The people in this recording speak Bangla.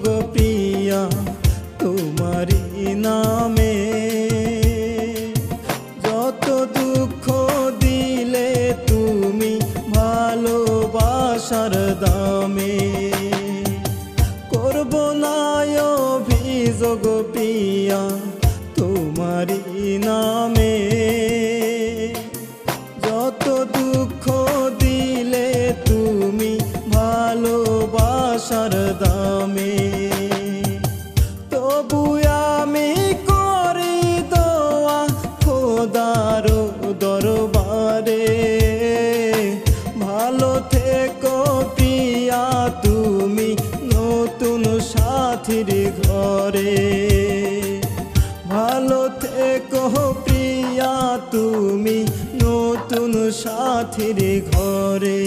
গো প্রিয়া তোমারি নামে। যত দুঃখ দিলে তুমি ভালোবাসার দামে, করব না অভিযোগ প্রিয়া তোমারি নামে। যত দুঃখ দিলে তুমি ভালোবাসার দামে, তবু আমি করি দোয়া খোদার দরবারে। ভালো থেকো প্রিয়া তুমি নতুন সাথীর ঘরে। ভালো থেকো প্রিয়া তুমি নতুন সাথীর ঘরে।